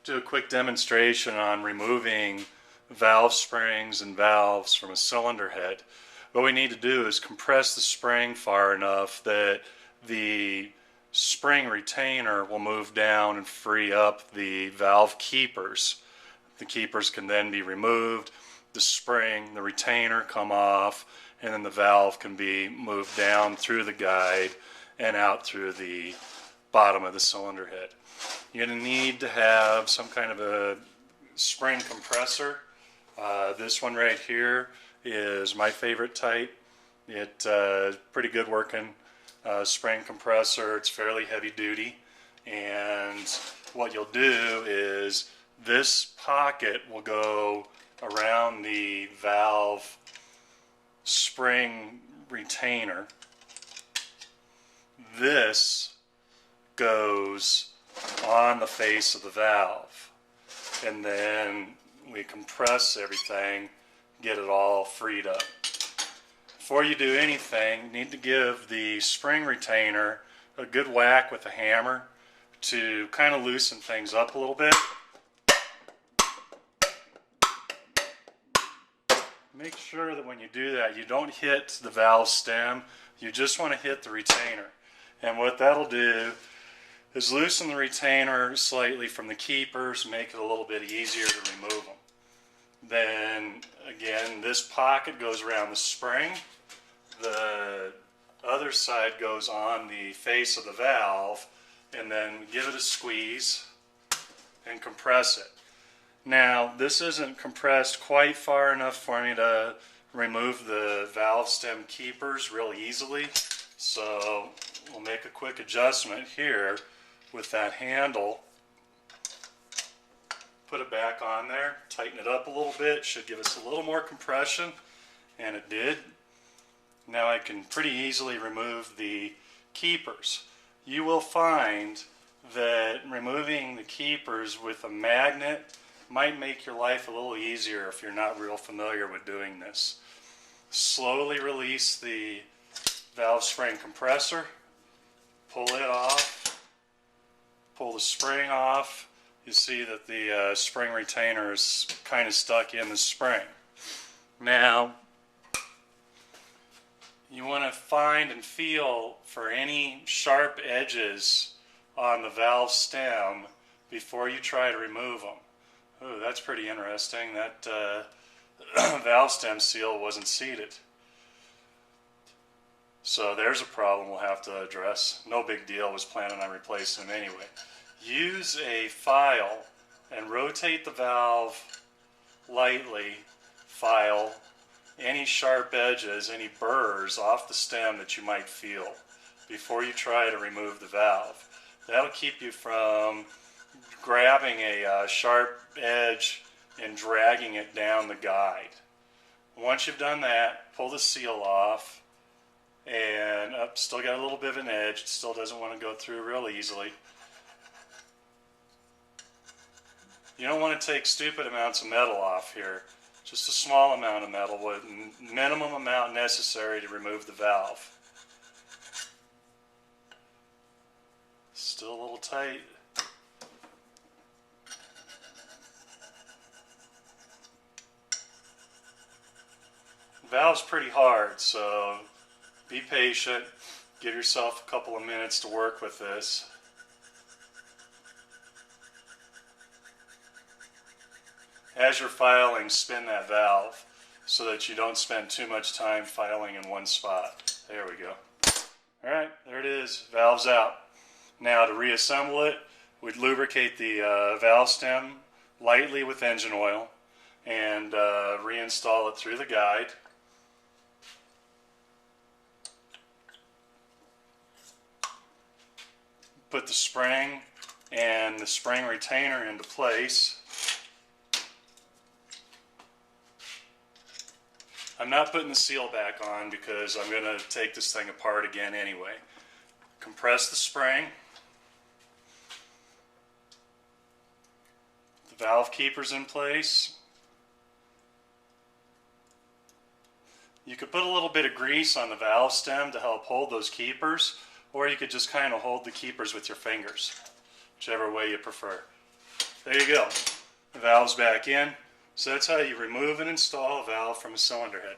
do a quick demonstration on removing valve springs and valves from a cylinder head. What we need to do is compress the spring far enough that the spring retainer will move down and free up the valve keepers. The keepers can then be removed, the spring, the retainer come off, and then the valve can be moved down through the guide and out through the bottom of the cylinder head. You're going to need to have some kind of a spring compressor. This one right here is my favorite type. It's pretty good working spring compressor. It's fairly heavy duty, and what you'll do is this pocket will go around the valve spring retainer. This goes on the face of the valve, and then we compress everything, get it all freed up. Before you do anything, you need to give the spring retainer a good whack with a hammer to kind of loosen things up a little bit. Make sure that when you do that, you don't hit the valve stem, you just want to hit the retainer. And what that'll do is loosen the retainer slightly from the keepers, make it a little bit easier to remove them. Then again, this pocket goes around the spring, the other side goes on the face of the valve, and then give it a squeeze and compress it. Now, this isn't compressed quite far enough for me to remove the valve stem keepers real easily, so we'll make a quick adjustment here with that handle. Put it back on there, tighten it up a little bit, should give us a little more compression, and it did. Now I can pretty easily remove the keepers. You will find that removing the keepers with a magnet might make your life a little easier if you're not real familiar with doing this. Slowly release the valve spring compressor, pull it off, pull the spring off. You see that the spring retainer is kind of stuck in the spring. Now, you want to find and feel for any sharp edges on the valve stem before you try to remove them. Oh, that's pretty interesting. That valve stem seal wasn't seated. So there's a problem we'll have to address. No big deal, I was planning on replacing them anyway. Use a file and rotate the valve lightly. File any sharp edges, any burrs off the stem that you might feel before you try to remove the valve. That'll keep you from grabbing a sharp edge and dragging it down the guide. Once you've done that, pull the seal off, and still got a little bit of an edge. It still doesn't want to go through real easily. You don't want to take stupid amounts of metal off here. Just a small amount of metal with minimum amount necessary to remove the valve. Still a little tight. The valve's pretty hard, so be patient. Give yourself a couple of minutes to work with this. As you're filing, spin that valve so that you don't spend too much time filing in one spot. There we go. Alright, there it is. Valve's out. Now to reassemble it, we'd lubricate the valve stem lightly with engine oil and reinstall it through the guide. Put the spring and the spring retainer into place. I'm not putting the seal back on because I'm going to take this thing apart again anyway. Compress the spring. The valve keeper's in place. You could put a little bit of grease on the valve stem to help hold those keepers, or you could just kind of hold the keepers with your fingers, whichever way you prefer. There you go. The valve's back in. So that's how you remove and install a valve from a cylinder head.